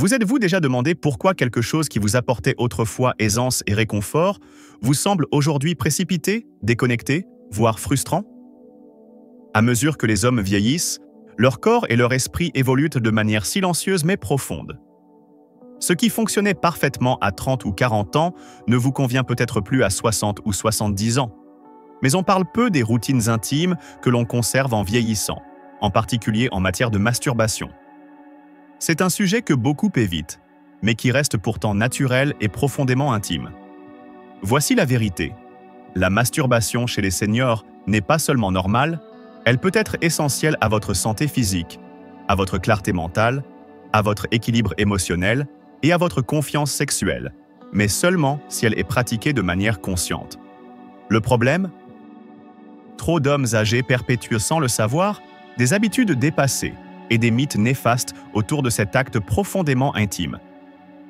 Vous êtes-vous déjà demandé pourquoi quelque chose qui vous apportait autrefois aisance et réconfort vous semble aujourd'hui précipité, déconnecté, voire frustrant? À mesure que les hommes vieillissent, leur corps et leur esprit évoluent de manière silencieuse mais profonde. Ce qui fonctionnait parfaitement à 30 ou 40 ans ne vous convient peut-être plus à 60 ou 70 ans. Mais on parle peu des routines intimes que l'on conserve en vieillissant, en particulier en matière de masturbation. C'est un sujet que beaucoup évitent, mais qui reste pourtant naturel et profondément intime. Voici la vérité. La masturbation chez les seniors n'est pas seulement normale, elle peut être essentielle à votre santé physique, à votre clarté mentale, à votre équilibre émotionnel et à votre confiance sexuelle, mais seulement si elle est pratiquée de manière consciente. Le problème? Trop d'hommes âgés perpétuent sans le savoir des habitudes dépassées et des mythes néfastes autour de cet acte profondément intime.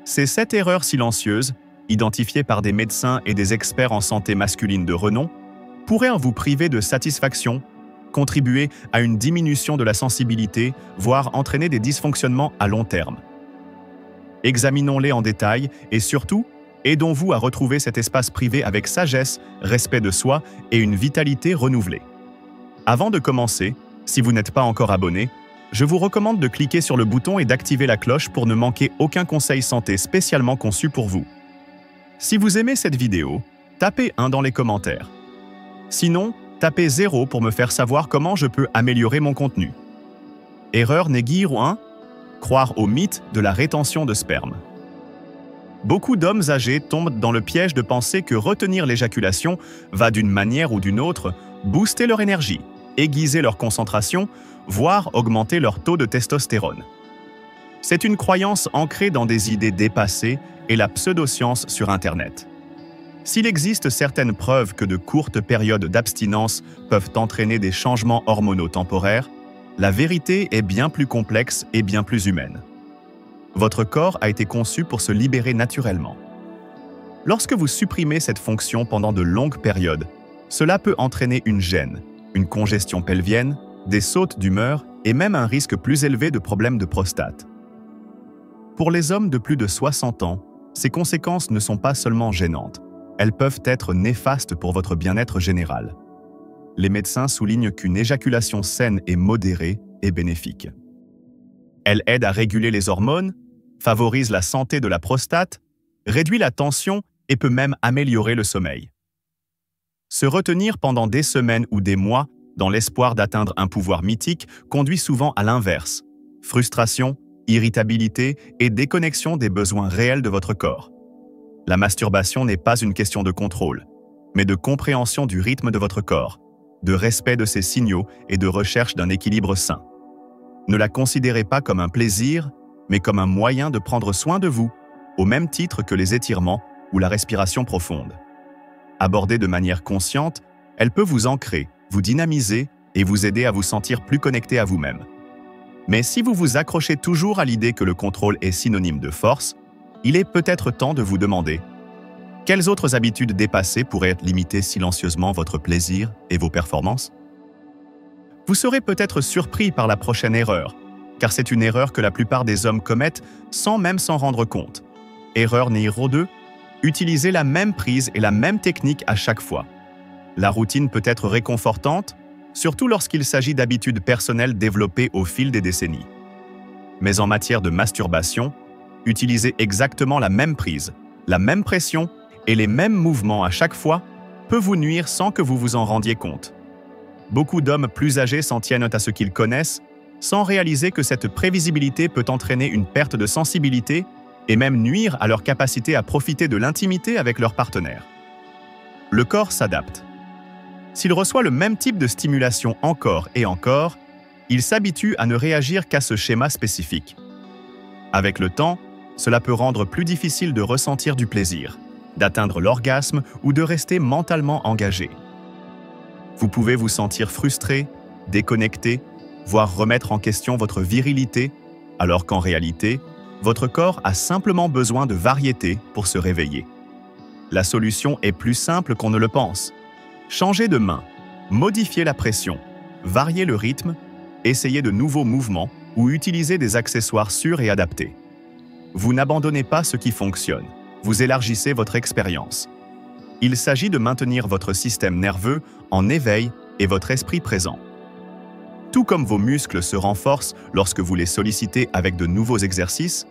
C'est cette erreur silencieuse, identifiée par des médecins et des experts en santé masculine de renom, pourrait en vous priver de satisfaction, contribuer à une diminution de la sensibilité, voire entraîner des dysfonctionnements à long terme. Examinons-les en détail et surtout, aidons-vous à retrouver cet espace privé avec sagesse, respect de soi et une vitalité renouvelée. Avant de commencer, si vous n'êtes pas encore abonné, je vous recommande de cliquer sur le bouton et d'activer la cloche pour ne manquer aucun conseil santé spécialement conçu pour vous. Si vous aimez cette vidéo, tapez 1 dans les commentaires. Sinon, tapez 0 pour me faire savoir comment je peux améliorer mon contenu. Erreur Negir 1. Croire au mythe de la rétention de sperme. Beaucoup d'hommes âgés tombent dans le piège de penser que retenir l'éjaculation va d'une manière ou d'une autre booster leur énergie, aiguiser leur concentration, voire augmenter leur taux de testostérone. C'est une croyance ancrée dans des idées dépassées et la pseudoscience sur Internet. S'il existe certaines preuves que de courtes périodes d'abstinence peuvent entraîner des changements hormonaux temporaires, la vérité est bien plus complexe et bien plus humaine. Votre corps a été conçu pour se libérer naturellement. Lorsque vous supprimez cette fonction pendant de longues périodes, cela peut entraîner une gêne, une congestion pelvienne, des sautes d'humeur et même un risque plus élevé de problèmes de prostate. Pour les hommes de plus de 60 ans, ces conséquences ne sont pas seulement gênantes, elles peuvent être néfastes pour votre bien-être général. Les médecins soulignent qu'une éjaculation saine et modérée est bénéfique. Elle aide à réguler les hormones, favorise la santé de la prostate, réduit la tension et peut même améliorer le sommeil. Se retenir pendant des semaines ou des mois dans l'espoir d'atteindre un pouvoir mythique conduit souvent à l'inverse: frustration, irritabilité et déconnexion des besoins réels de votre corps. La masturbation n'est pas une question de contrôle, mais de compréhension du rythme de votre corps, de respect de ses signaux et de recherche d'un équilibre sain. Ne la considérez pas comme un plaisir, mais comme un moyen de prendre soin de vous, au même titre que les étirements ou la respiration profonde. Abordée de manière consciente, elle peut vous ancrer, vous dynamiser et vous aider à vous sentir plus connecté à vous-même. Mais si vous vous accrochez toujours à l'idée que le contrôle est synonyme de force, il est peut-être temps de vous demander: quelles autres habitudes dépassées pourraient limiter silencieusement votre plaisir et vos performances? Vous serez peut-être surpris par la prochaine erreur, car c'est une erreur que la plupart des hommes commettent sans même s'en rendre compte. Erreur numéro 2, utilisez la même prise et la même technique à chaque fois. La routine peut être réconfortante, surtout lorsqu'il s'agit d'habitudes personnelles développées au fil des décennies. Mais en matière de masturbation, utilisez exactement la même prise, la même pression et les mêmes mouvements à chaque fois peut vous nuire sans que vous vous en rendiez compte. Beaucoup d'hommes plus âgés s'en tiennent à ce qu'ils connaissent, sans réaliser que cette prévisibilité peut entraîner une perte de sensibilité et même nuire à leur capacité à profiter de l'intimité avec leur partenaire. Le corps s'adapte. S'il reçoit le même type de stimulation encore et encore, il s'habitue à ne réagir qu'à ce schéma spécifique. Avec le temps, cela peut rendre plus difficile de ressentir du plaisir, d'atteindre l'orgasme ou de rester mentalement engagé. Vous pouvez vous sentir frustré, déconnecté, voire remettre en question votre virilité, alors qu'en réalité, votre corps a simplement besoin de variété pour se réveiller. La solution est plus simple qu'on ne le pense. Changez de main, modifiez la pression, variez le rythme, essayez de nouveaux mouvements ou utilisez des accessoires sûrs et adaptés. Vous n'abandonnez pas ce qui fonctionne, vous élargissez votre expérience. Il s'agit de maintenir votre système nerveux en éveil et votre esprit présent. Tout comme vos muscles se renforcent lorsque vous les sollicitez avec de nouveaux exercices,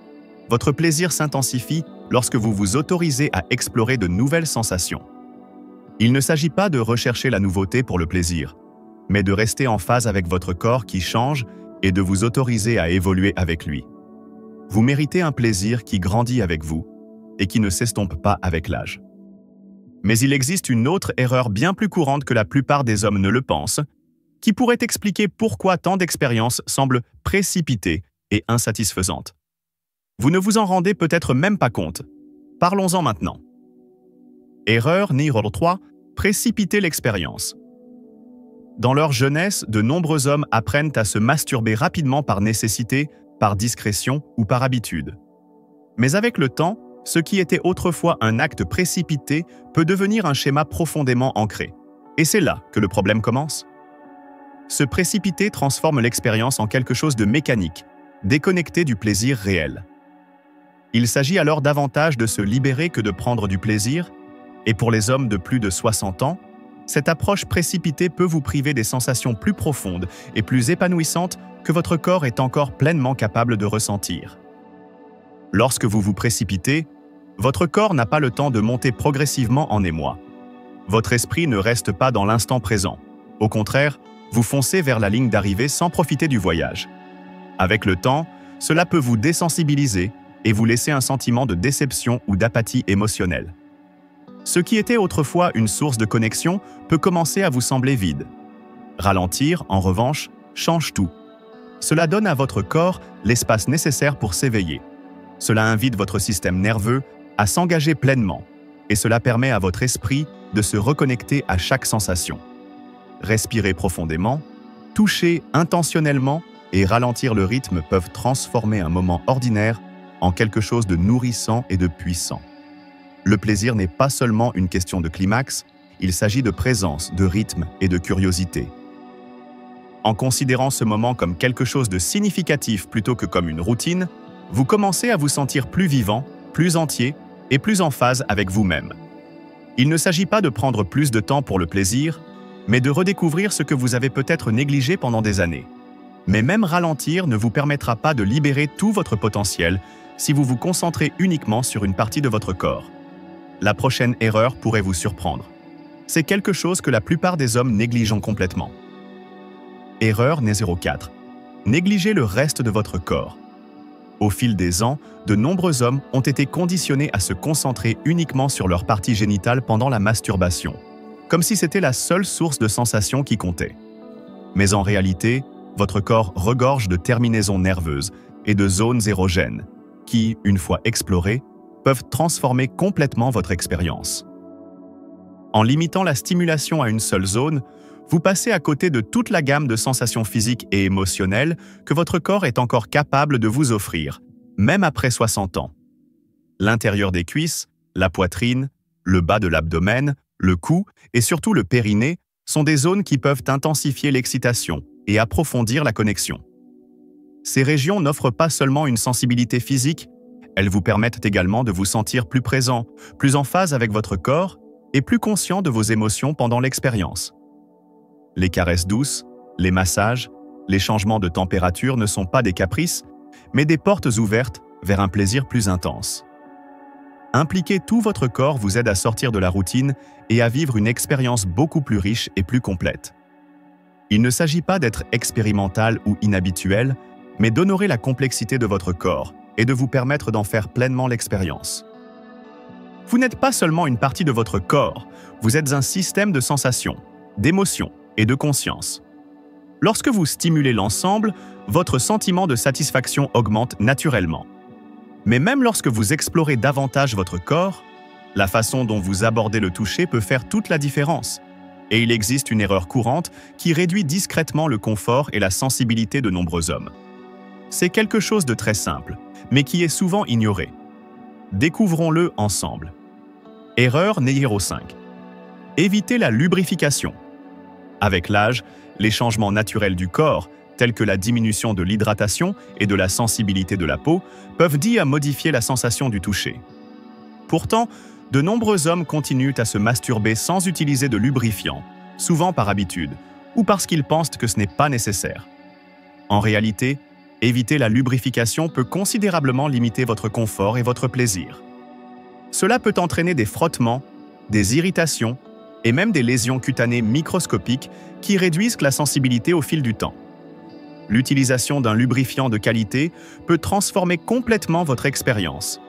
votre plaisir s'intensifie lorsque vous vous autorisez à explorer de nouvelles sensations. Il ne s'agit pas de rechercher la nouveauté pour le plaisir, mais de rester en phase avec votre corps qui change et de vous autoriser à évoluer avec lui. Vous méritez un plaisir qui grandit avec vous et qui ne s'estompe pas avec l'âge. Mais il existe une autre erreur bien plus courante que la plupart des hommes ne le pensent, qui pourrait expliquer pourquoi tant d'expériences semblent précipitées et insatisfaisantes. Vous ne vous en rendez peut-être même pas compte. Parlons-en maintenant. Erreur numéro 3, précipiter l'expérience. Dans leur jeunesse, de nombreux hommes apprennent à se masturber rapidement par nécessité, par discrétion ou par habitude. Mais avec le temps, ce qui était autrefois un acte précipité peut devenir un schéma profondément ancré. Et c'est là que le problème commence. Se précipiter transforme l'expérience en quelque chose de mécanique, déconnecté du plaisir réel. Il s'agit alors davantage de se libérer que de prendre du plaisir, et pour les hommes de plus de 60 ans, cette approche précipitée peut vous priver des sensations plus profondes et plus épanouissantes que votre corps est encore pleinement capable de ressentir. Lorsque vous vous précipitez, votre corps n'a pas le temps de monter progressivement en émoi. Votre esprit ne reste pas dans l'instant présent. Au contraire, vous foncez vers la ligne d'arrivée sans profiter du voyage. Avec le temps, cela peut vous désensibiliser et vous laisser un sentiment de déception ou d'apathie émotionnelle. Ce qui était autrefois une source de connexion peut commencer à vous sembler vide. Ralentir, en revanche, change tout. Cela donne à votre corps l'espace nécessaire pour s'éveiller. Cela invite votre système nerveux à s'engager pleinement et cela permet à votre esprit de se reconnecter à chaque sensation. Respirer profondément, toucher intentionnellement et ralentir le rythme peuvent transformer un moment ordinaire en quelque chose de nourrissant et de puissant. Le plaisir n'est pas seulement une question de climax, il s'agit de présence, de rythme et de curiosité. En considérant ce moment comme quelque chose de significatif plutôt que comme une routine, vous commencez à vous sentir plus vivant, plus entier et plus en phase avec vous-même. Il ne s'agit pas de prendre plus de temps pour le plaisir, mais de redécouvrir ce que vous avez peut-être négligé pendant des années. Mais même ralentir ne vous permettra pas de libérer tout votre potentiel si vous vous concentrez uniquement sur une partie de votre corps. La prochaine erreur pourrait vous surprendre. C'est quelque chose que la plupart des hommes négligent complètement. Erreur numéro 4. Négligez le reste de votre corps. Au fil des ans, de nombreux hommes ont été conditionnés à se concentrer uniquement sur leur partie génitale pendant la masturbation, comme si c'était la seule source de sensations qui comptait. Mais en réalité, votre corps regorge de terminaisons nerveuses et de zones érogènes qui, une fois explorées, peuvent transformer complètement votre expérience. En limitant la stimulation à une seule zone, vous passez à côté de toute la gamme de sensations physiques et émotionnelles que votre corps est encore capable de vous offrir, même après 60 ans. L'intérieur des cuisses, la poitrine, le bas de l'abdomen, le cou et surtout le périnée sont des zones qui peuvent intensifier l'excitation et approfondir la connexion. Ces régions n'offrent pas seulement une sensibilité physique, elles vous permettent également de vous sentir plus présent, plus en phase avec votre corps et plus conscient de vos émotions pendant l'expérience. Les caresses douces, les massages, les changements de température ne sont pas des caprices, mais des portes ouvertes vers un plaisir plus intense. Impliquer tout votre corps vous aide à sortir de la routine et à vivre une expérience beaucoup plus riche et plus complète. Il ne s'agit pas d'être expérimental ou inhabituel, mais d'honorer la complexité de votre corps et de vous permettre d'en faire pleinement l'expérience. Vous n'êtes pas seulement une partie de votre corps, vous êtes un système de sensations, d'émotions et de conscience. Lorsque vous stimulez l'ensemble, votre sentiment de satisfaction augmente naturellement. Mais même lorsque vous explorez davantage votre corps, la façon dont vous abordez le toucher peut faire toute la différence. Et il existe une erreur courante qui réduit discrètement le confort et la sensibilité de nombreux hommes. C'est quelque chose de très simple, mais qui est souvent ignoré. Découvrons-le ensemble. Erreur numéro 5. Évitez la lubrification. Avec l'âge, les changements naturels du corps, tels que la diminution de l'hydratation et de la sensibilité de la peau, peuvent à modifier la sensation du toucher. Pourtant, de nombreux hommes continuent à se masturber sans utiliser de lubrifiant, souvent par habitude, ou parce qu'ils pensent que ce n'est pas nécessaire. En réalité, éviter la lubrification peut considérablement limiter votre confort et votre plaisir. Cela peut entraîner des frottements, des irritations et même des lésions cutanées microscopiques qui réduisent la sensibilité au fil du temps. L'utilisation d'un lubrifiant de qualité peut transformer complètement votre expérience.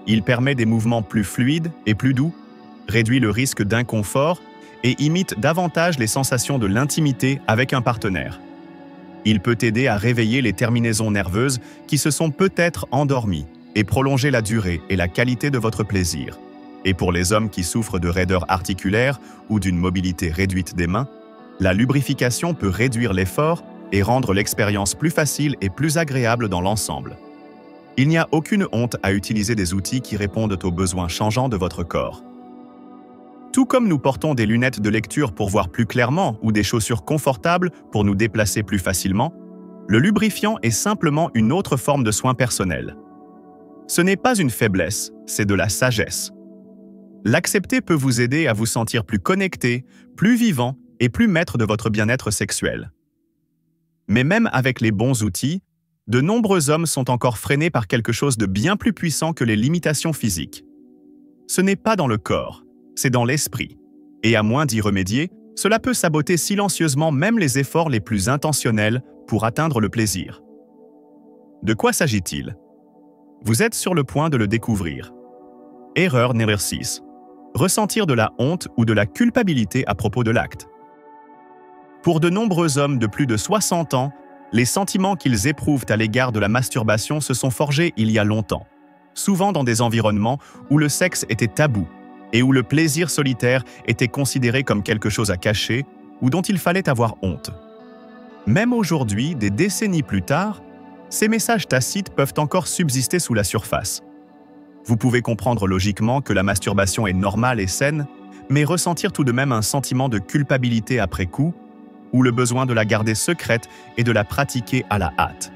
Il permet des mouvements plus fluides et plus doux, réduit le risque d'inconfort et imite davantage les sensations de l'intimité avec un partenaire. Il peut aider à réveiller les terminaisons nerveuses qui se sont peut-être endormies et prolonger la durée et la qualité de votre plaisir. Et pour les hommes qui souffrent de raideur articulaire ou d'une mobilité réduite des mains, la lubrification peut réduire l'effort et rendre l'expérience plus facile et plus agréable dans l'ensemble. Il n'y a aucune honte à utiliser des outils qui répondent aux besoins changeants de votre corps. Tout comme nous portons des lunettes de lecture pour voir plus clairement ou des chaussures confortables pour nous déplacer plus facilement, le lubrifiant est simplement une autre forme de soin personnel. Ce n'est pas une faiblesse, c'est de la sagesse. L'accepter peut vous aider à vous sentir plus connecté, plus vivant et plus maître de votre bien-être sexuel. Mais même avec les bons outils, de nombreux hommes sont encore freinés par quelque chose de bien plus puissant que les limitations physiques. Ce n'est pas dans le corps, c'est dans l'esprit. Et à moins d'y remédier, cela peut saboter silencieusement même les efforts les plus intentionnels pour atteindre le plaisir. De quoi s'agit-il? Vous êtes sur le point de le découvrir. Erreur numéro 6. Ressentir de la honte ou de la culpabilité à propos de l'acte. Pour de nombreux hommes de plus de 60 ans, les sentiments qu'ils éprouvent à l'égard de la masturbation se sont forgés il y a longtemps, souvent dans des environnements où le sexe était tabou et où le plaisir solitaire était considéré comme quelque chose à cacher ou dont il fallait avoir honte. Même aujourd'hui, des décennies plus tard, ces messages tacites peuvent encore subsister sous la surface. Vous pouvez comprendre logiquement que la masturbation est normale et saine, mais ressentir tout de même un sentiment de culpabilité après coup, ou le besoin de la garder secrète et de la pratiquer à la hâte.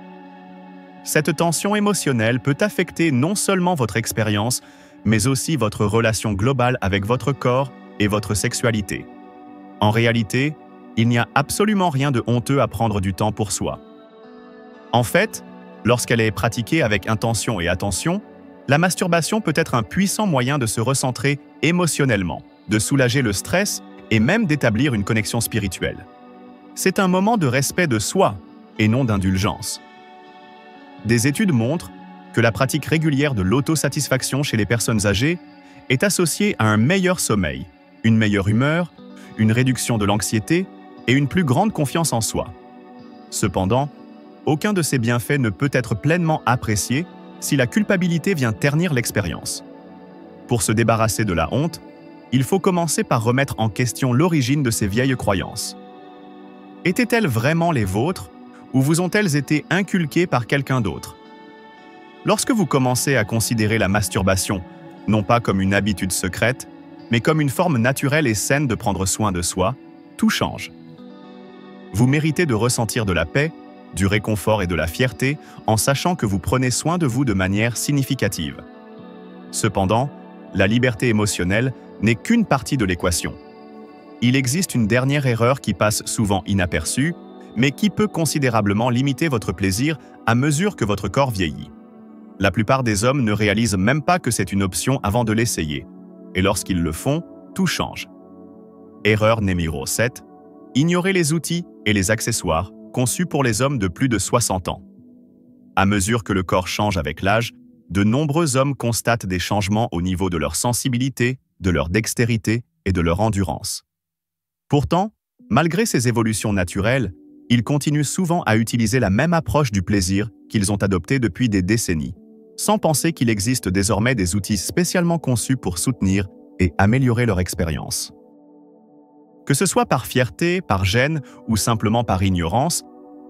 Cette tension émotionnelle peut affecter non seulement votre expérience, mais aussi votre relation globale avec votre corps et votre sexualité. En réalité, il n'y a absolument rien de honteux à prendre du temps pour soi. En fait, lorsqu'elle est pratiquée avec intention et attention, la masturbation peut être un puissant moyen de se recentrer émotionnellement, de soulager le stress et même d'établir une connexion spirituelle. C'est un moment de respect de soi et non d'indulgence. Des études montrent que la pratique régulière de l'autosatisfaction chez les personnes âgées est associée à un meilleur sommeil, une meilleure humeur, une réduction de l'anxiété et une plus grande confiance en soi. Cependant, aucun de ces bienfaits ne peut être pleinement apprécié si la culpabilité vient ternir l'expérience. Pour se débarrasser de la honte, il faut commencer par remettre en question l'origine de ces vieilles croyances. Étaient-elles vraiment les vôtres ou vous ont-elles été inculquées par quelqu'un d'autre? Lorsque vous commencez à considérer la masturbation, non pas comme une habitude secrète, mais comme une forme naturelle et saine de prendre soin de soi, tout change. Vous méritez de ressentir de la paix, du réconfort et de la fierté en sachant que vous prenez soin de vous de manière significative. Cependant, la liberté émotionnelle n'est qu'une partie de l'équation. Il existe une dernière erreur qui passe souvent inaperçue, mais qui peut considérablement limiter votre plaisir à mesure que votre corps vieillit. La plupart des hommes ne réalisent même pas que c'est une option avant de l'essayer, et lorsqu'ils le font, tout change. Erreur numéro 7. Ignorer les outils et les accessoires conçus pour les hommes de plus de 60 ans. À mesure que le corps change avec l'âge, de nombreux hommes constatent des changements au niveau de leur sensibilité, de leur dextérité et de leur endurance. Pourtant, malgré ces évolutions naturelles, ils continuent souvent à utiliser la même approche du plaisir qu'ils ont adoptée depuis des décennies, sans penser qu'il existe désormais des outils spécialement conçus pour soutenir et améliorer leur expérience. Que ce soit par fierté, par gêne ou simplement par ignorance,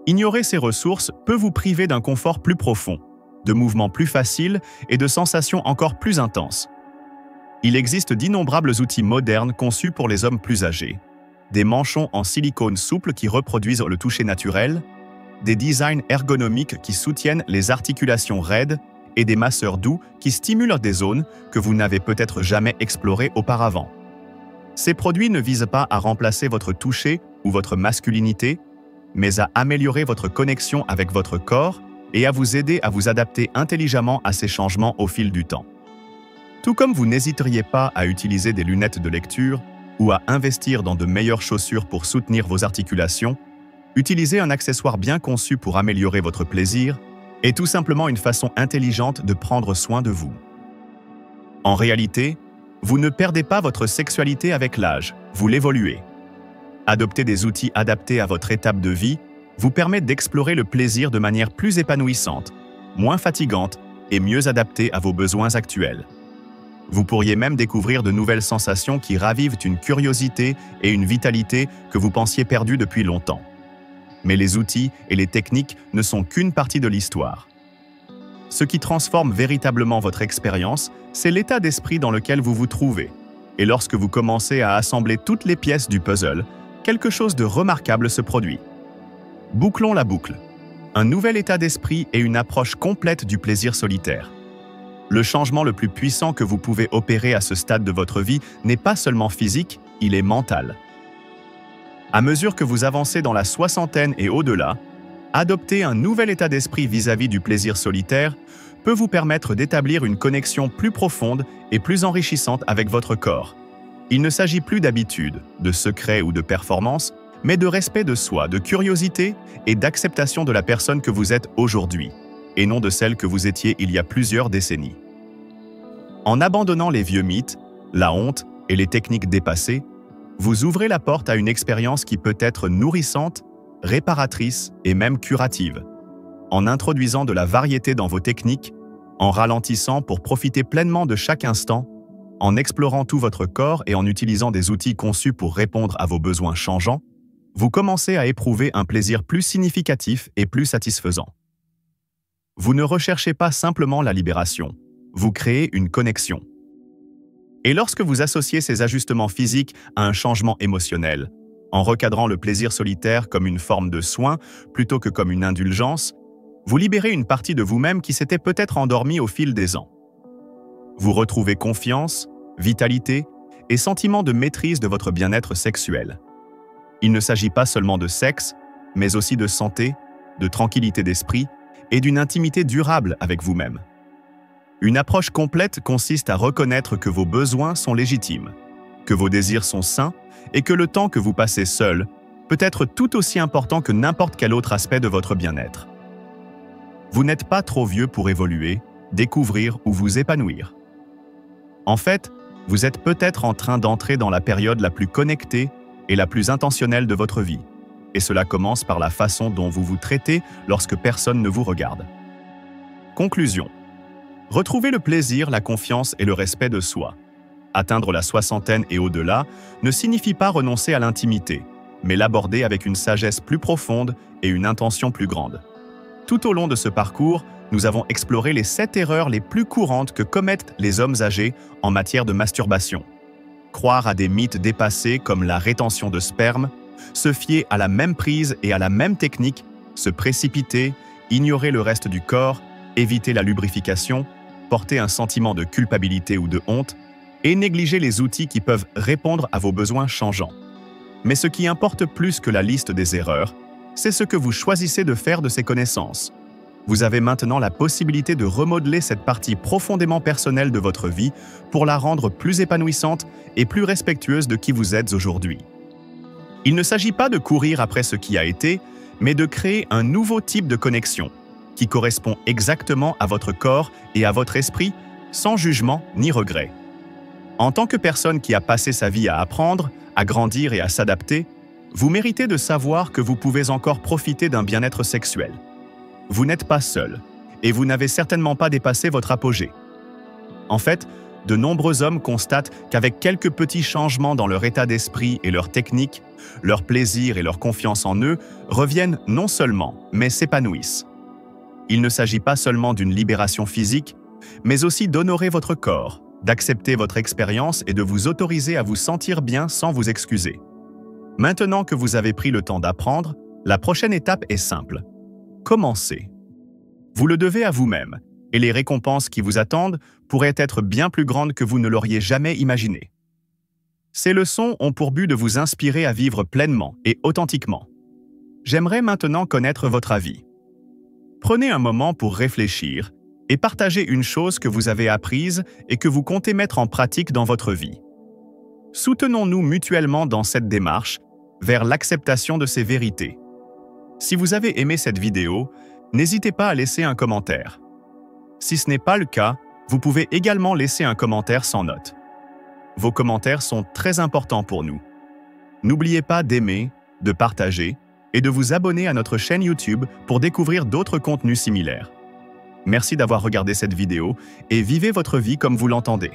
ignorer ces ressources peut vous priver d'un confort plus profond, de mouvements plus faciles et de sensations encore plus intenses. Il existe d'innombrables outils modernes conçus pour les hommes plus âgés. Des manchons en silicone souple qui reproduisent le toucher naturel, des designs ergonomiques qui soutiennent les articulations raides et des masseurs doux qui stimulent des zones que vous n'avez peut-être jamais explorées auparavant. Ces produits ne visent pas à remplacer votre toucher ou votre masculinité, mais à améliorer votre connexion avec votre corps et à vous aider à vous adapter intelligemment à ces changements au fil du temps. Tout comme vous n'hésiteriez pas à utiliser des lunettes de lecture ou à investir dans de meilleures chaussures pour soutenir vos articulations, utiliser un accessoire bien conçu pour améliorer votre plaisir est tout simplement une façon intelligente de prendre soin de vous. En réalité, vous ne perdez pas votre sexualité avec l'âge, vous l'évoluez. Adopter des outils adaptés à votre étape de vie vous permet d'explorer le plaisir de manière plus épanouissante, moins fatigante et mieux adaptée à vos besoins actuels. Vous pourriez même découvrir de nouvelles sensations qui ravivent une curiosité et une vitalité que vous pensiez perdues depuis longtemps. Mais les outils et les techniques ne sont qu'une partie de l'histoire. Ce qui transforme véritablement votre expérience, c'est l'état d'esprit dans lequel vous vous trouvez. Et lorsque vous commencez à assembler toutes les pièces du puzzle, quelque chose de remarquable se produit. Bouclons la boucle. Un nouvel état d'esprit et une approche complète du plaisir solitaire. Le changement le plus puissant que vous pouvez opérer à ce stade de votre vie n'est pas seulement physique, il est mental. À mesure que vous avancez dans la soixantaine et au-delà, adopter un nouvel état d'esprit vis-à-vis du plaisir solitaire peut vous permettre d'établir une connexion plus profonde et plus enrichissante avec votre corps. Il ne s'agit plus d'habitude, de secret ou de performance, mais de respect de soi, de curiosité et d'acceptation de la personne que vous êtes aujourd'hui, et non de celle que vous étiez il y a plusieurs décennies. En abandonnant les vieux mythes, la honte et les techniques dépassées, vous ouvrez la porte à une expérience qui peut être nourrissante, réparatrice et même curative. En introduisant de la variété dans vos techniques, en ralentissant pour profiter pleinement de chaque instant, en explorant tout votre corps et en utilisant des outils conçus pour répondre à vos besoins changeants, vous commencez à éprouver un plaisir plus significatif et plus satisfaisant. Vous ne recherchez pas simplement la libération, vous créez une connexion. Et lorsque vous associez ces ajustements physiques à un changement émotionnel, en recadrant le plaisir solitaire comme une forme de soin plutôt que comme une indulgence, vous libérez une partie de vous-même qui s'était peut-être endormie au fil des ans. Vous retrouvez confiance, vitalité et sentiment de maîtrise de votre bien-être sexuel. Il ne s'agit pas seulement de sexe, mais aussi de santé, de tranquillité d'esprit et d'une intimité durable avec vous-même. Une approche complète consiste à reconnaître que vos besoins sont légitimes, que vos désirs sont sains et que le temps que vous passez seul peut être tout aussi important que n'importe quel autre aspect de votre bien-être. Vous n'êtes pas trop vieux pour évoluer, découvrir ou vous épanouir. En fait, vous êtes peut-être en train d'entrer dans la période la plus connectée et la plus intentionnelle de votre vie. Et cela commence par la façon dont vous vous traitez lorsque personne ne vous regarde. Conclusion. Retrouvez le plaisir, la confiance et le respect de soi. Atteindre la soixantaine et au-delà ne signifie pas renoncer à l'intimité, mais l'aborder avec une sagesse plus profonde et une intention plus grande. Tout au long de ce parcours, nous avons exploré les 7 erreurs les plus courantes que commettent les hommes âgés en matière de masturbation. Croire à des mythes dépassés comme la rétention de sperme, se fier à la même prise et à la même technique, se précipiter, ignorer le reste du corps, éviter la lubrification, porter un sentiment de culpabilité ou de honte, et négliger les outils qui peuvent répondre à vos besoins changeants. Mais ce qui importe plus que la liste des erreurs, c'est ce que vous choisissez de faire de ces connaissances. Vous avez maintenant la possibilité de remodeler cette partie profondément personnelle de votre vie pour la rendre plus épanouissante et plus respectueuse de qui vous êtes aujourd'hui. Il ne s'agit pas de courir après ce qui a été, mais de créer un nouveau type de connexion qui correspond exactement à votre corps et à votre esprit, sans jugement ni regret. En tant que personne qui a passé sa vie à apprendre, à grandir et à s'adapter, vous méritez de savoir que vous pouvez encore profiter d'un bien-être sexuel. Vous n'êtes pas seul, et vous n'avez certainement pas dépassé votre apogée. En fait, de nombreux hommes constatent qu'avec quelques petits changements dans leur état d'esprit et leur technique, leur plaisir et leur confiance en eux reviennent non seulement, mais s'épanouissent. Il ne s'agit pas seulement d'une libération physique, mais aussi d'honorer votre corps, d'accepter votre expérience et de vous autoriser à vous sentir bien sans vous excuser. Maintenant que vous avez pris le temps d'apprendre, la prochaine étape est simple. commencer. Vous le devez à vous-même, et les récompenses qui vous attendent pourraient être bien plus grandes que vous ne l'auriez jamais imaginé. Ces leçons ont pour but de vous inspirer à vivre pleinement et authentiquement. J'aimerais maintenant connaître votre avis. Prenez un moment pour réfléchir et partagez une chose que vous avez apprise et que vous comptez mettre en pratique dans votre vie. Soutenons-nous mutuellement dans cette démarche vers l'acceptation de ces vérités. Si vous avez aimé cette vidéo, n'hésitez pas à laisser un commentaire. Si ce n'est pas le cas, vous pouvez également laisser un commentaire sans note. Vos commentaires sont très importants pour nous. N'oubliez pas d'aimer, de partager et de vous abonner à notre chaîne YouTube pour découvrir d'autres contenus similaires. Merci d'avoir regardé cette vidéo et vivez votre vie comme vous l'entendez.